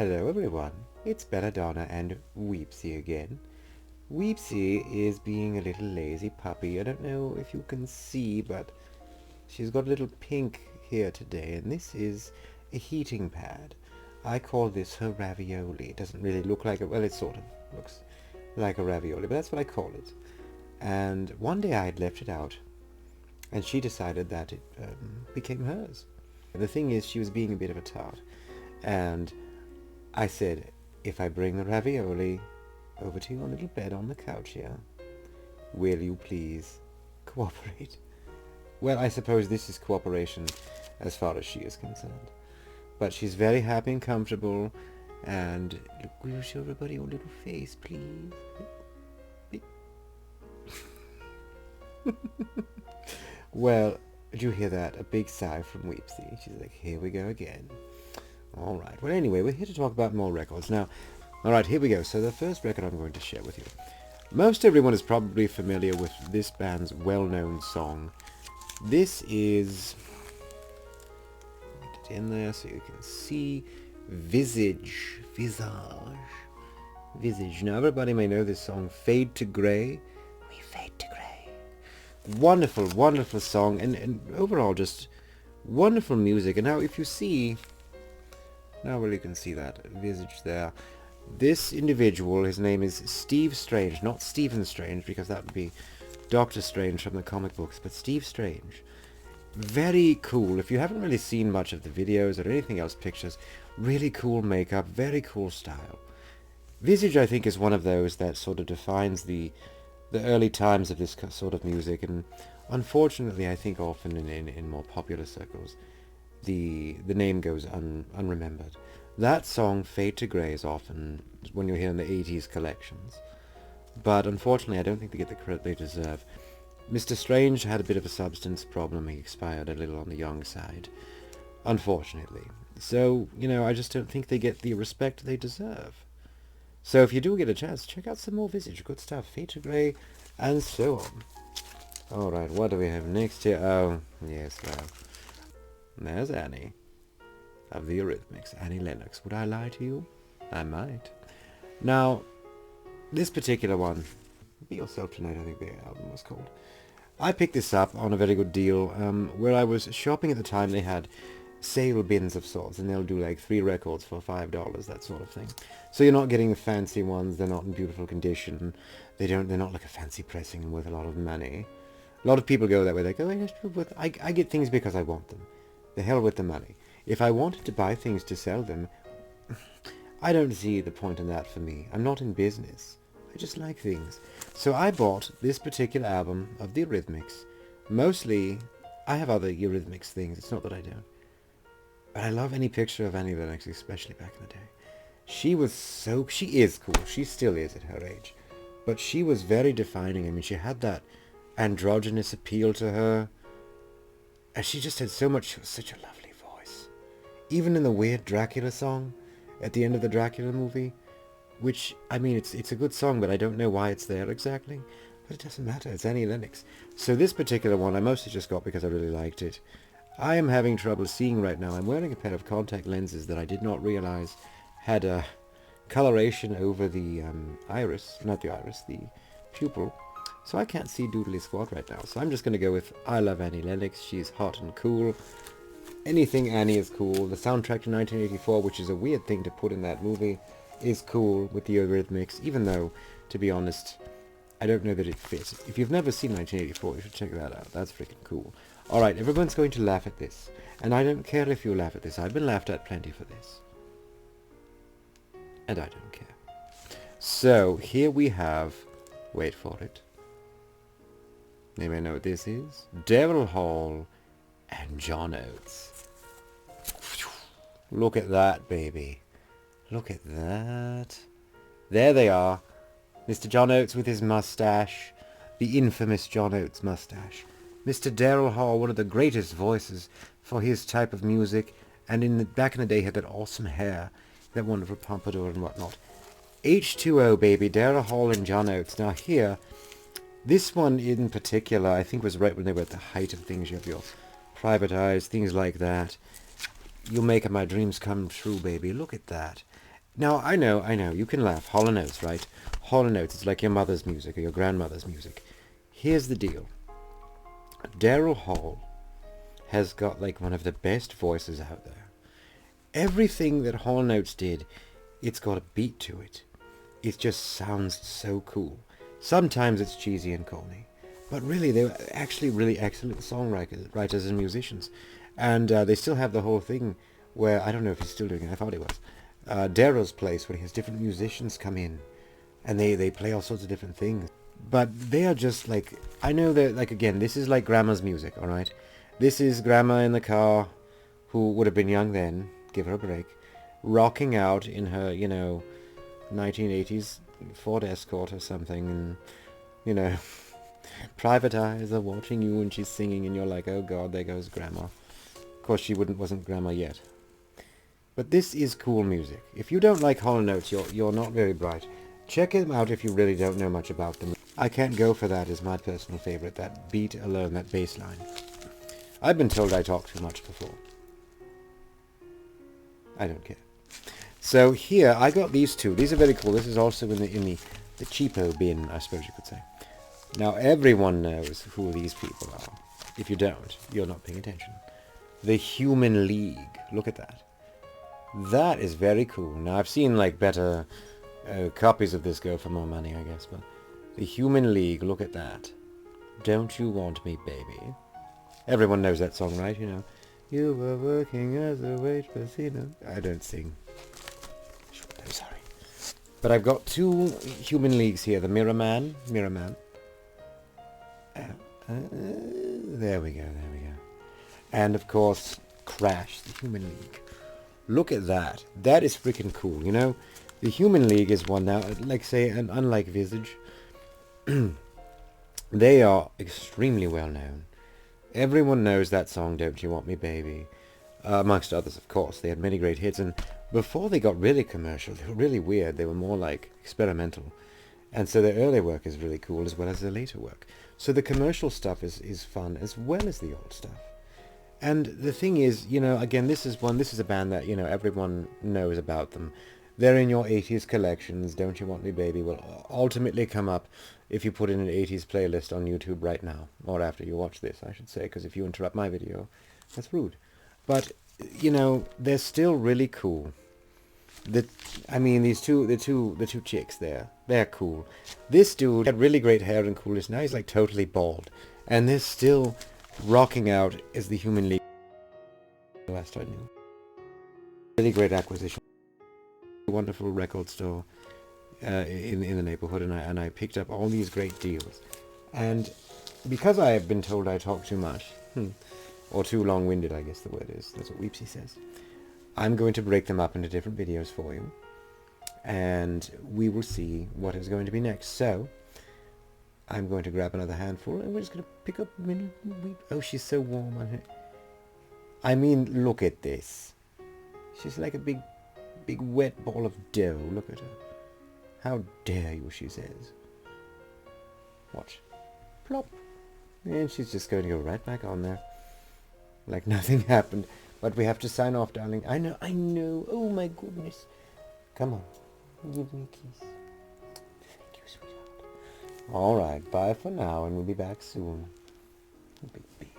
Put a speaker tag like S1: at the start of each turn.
S1: Hello everyone, it's Belladonna and Weepsy again. Weepsy is being a little lazy puppy. I don't know if you can see, but she's got a little pink here today, and this is a heating pad. I call this her ravioli. It doesn't really look like it, well, it sort of looks like a ravioli, but that's what I call it. And one day I had left it out, and she decided that it became hers. The thing is, she was being a bit of a tart, and I said, if I bring the ravioli over to your little bed on the couch here, will you please cooperate? Well, I suppose this is cooperation as far as she is concerned. But she's very happy and comfortable, and look, will you show everybody your little face, please? Well, did you hear that? A big sigh from Weepsy. She's like, here we go again. Alright, well anyway, we're here to talk about more records. Now, alright, here we go. So the first record I'm going to share with you. Most everyone is probably familiar with this band's well-known song. This is... get it in there so you can see. Visage. Visage. Now everybody may know this song, Fade to Grey. We fade to grey. Wonderful, wonderful song, and overall just wonderful music. And now if you see... now well, you can see that Visage there. This individual, his name is Steve Strange, not Stephen Strange, because that would be Doctor Strange from the comic books, but Steve Strange. Very cool. If you haven't really seen much of the videos or anything else, pictures, really cool makeup, very cool style. Visage, I think, is one of those that sort of defines the early times of this sort of music, and unfortunately, I think often in more popular circles, the name goes unremembered. That song, Fade to Grey, is often when you're hearing the 80s collections. But unfortunately, I don't think they get the credit they deserve. Mr. Strange had a bit of a substance problem. He expired a little on the young side, unfortunately. So, you know, I just don't think they get the respect they deserve. So if you do get a chance, check out some more Visage. Good stuff. Fade to Grey, and so on. Alright, what do we have next here? Oh, yes, well... there's Annie, of the Eurythmics, Annie Lennox. Would I lie to you? I might. Now, this particular one, Be Yourself Tonight, I think the album was called. I picked this up on a very good deal, where I was shopping at the time. They had sale bins of sorts, and they'll do like 3 records for $5, that sort of thing. So you're not getting the fancy ones, they're not in beautiful condition, they're not like a fancy pressing and worth a lot of money. A lot of people go that way, they go, I get things because I want them. The hell with the money. If I wanted to buy things to sell them, I don't see the point in that for me. I'm not in business. I just like things. So I bought this particular album of the Eurythmics. Mostly, I have other Eurythmics things. It's not that I don't. But I love any picture of Annie Lennox, especially back in the day. She is cool. She still is at her age. But she was very defining. I mean, she had that androgynous appeal to her. And she just had she was such a lovely voice. Even in the weird Dracula song, at the end of the Dracula movie, which, I mean, it's a good song, but I don't know why it's there exactly. But it doesn't matter, it's Annie Lennox. So this particular one, I mostly just got because I really liked it. I am having trouble seeing right now. I'm wearing a pair of contact lenses that I did not realize had a coloration over the the pupil. So I can't see doodly squat right now. So I'm just going to go with I Love Annie Lennox. She's hot and cool. Anything Annie is cool. The soundtrack to 1984, which is a weird thing to put in that movie, is cool with the Eurythmics, even though, to be honest, I don't know that it fits. If you've never seen 1984, you should check that out. That's freaking cool. Alright, everyone's going to laugh at this. And I don't care if you laugh at this. I've been laughed at plenty for this. And I don't care. So, here we have... wait for it. Anybody know what this is? Daryl Hall and John Oates. Look at that, baby. Look at that. There they are. Mr. John Oates with his mustache. The infamous John Oates mustache. Mr. Daryl Hall, one of the greatest voices for his type of music. And back in the day, had that awesome hair. That wonderful pompadour and whatnot. H2O, baby. Daryl Hall and John Oates. Now here... this one in particular, I think, was right when they were at the height of things. You have your private eyes, things like that. You'll make my dreams come true, baby. Look at that. Now, I know, you can laugh. Hall & Oates, right? Hall & Oates, it's like your mother's music or your grandmother's music. Here's the deal. Daryl Hall has got like one of the best voices out there. Everything that Hall & Oates did, it's got a beat to it. It just sounds so cool. Sometimes it's cheesy and corny. But really, they were actually really excellent songwriters and musicians. And they still have the whole thing where, I don't know if he's still doing it, I thought he was. Daryl's place, where he has different musicians come in. And they play all sorts of different things. But they are just like, I know that, like, again, this is like Grandma's music, alright? This is Grandma in the car, who would have been young then, give her a break, rocking out in her, 1980s Ford Escort or something, and, private eyes are watching you and she's singing and you're like, oh god, there goes Grandma. Of course she wasn't Grandma yet. But this is cool music. If you don't like Hall & Oates, you're not very bright. Check them out if you really don't know much about them. I Can't Go For That is my personal favorite, that beat alone, that bass line. I've been told I talk too much before. I don't care. So here, I got these two. These are very cool. This is also in the cheapo bin, I suppose you could say. Now, everyone knows who these people are. If you don't, you're not paying attention. The Human League. Look at that. That is very cool. Now, I've seen, like, better copies of this go for more money, I guess, but the Human League, look at that. Don't You Want Me, Baby? Everyone knows that song, right? You were working as a waitress, I don't sing. I'm sorry. But I've got two Human Leagues here. The Mirror Man. There we go. And, of course, Crash, the Human League. Look at that. That is freaking cool, The Human League is one now, like, say, and unlike Visage, they are extremely well known. Everyone knows that song, Don't You Want Me, Baby? Amongst others, of course. They had many great hits, and before they got really commercial, they were really weird. They were more like experimental. And so their early work is really cool, as well as their later work. So the commercial stuff is fun, as well as the old stuff. And the thing is, again, this is a band that, everyone knows about them. They're in your 80s collections. Don't You Want Me, Baby will ultimately come up if you put in an 80s playlist on YouTube right now. Or after you watch this, I should say, because if you interrupt my video, that's rude. But, they're still really cool. The two chicks there, they're cool. This dude had really great hair and coolness. Now he's like totally bald. And they're still rocking out as the Human League. Last I knew. Really great acquisition. Wonderful record store in the neighborhood, and I picked up all these great deals. And because I have been told I talk too much, or too long-winded, I guess the word is. That's what Weepsy says. I'm going to break them up into different videos for you, and we will see what is going to be next. So I'm going to grab another handful, and we're just going to pick up mini. Oh, she's so warm on her. I mean, look at this. She's like a big wet ball of dough. Look at her. How dare you, she says. Watch. Plop. And she's just going to go right back on there. Like nothing happened. But we have to sign off, darling. I know. Oh my goodness. Come on. Give me a kiss. Thank you, sweetheart. Alright, bye for now, and we'll be back soon. Big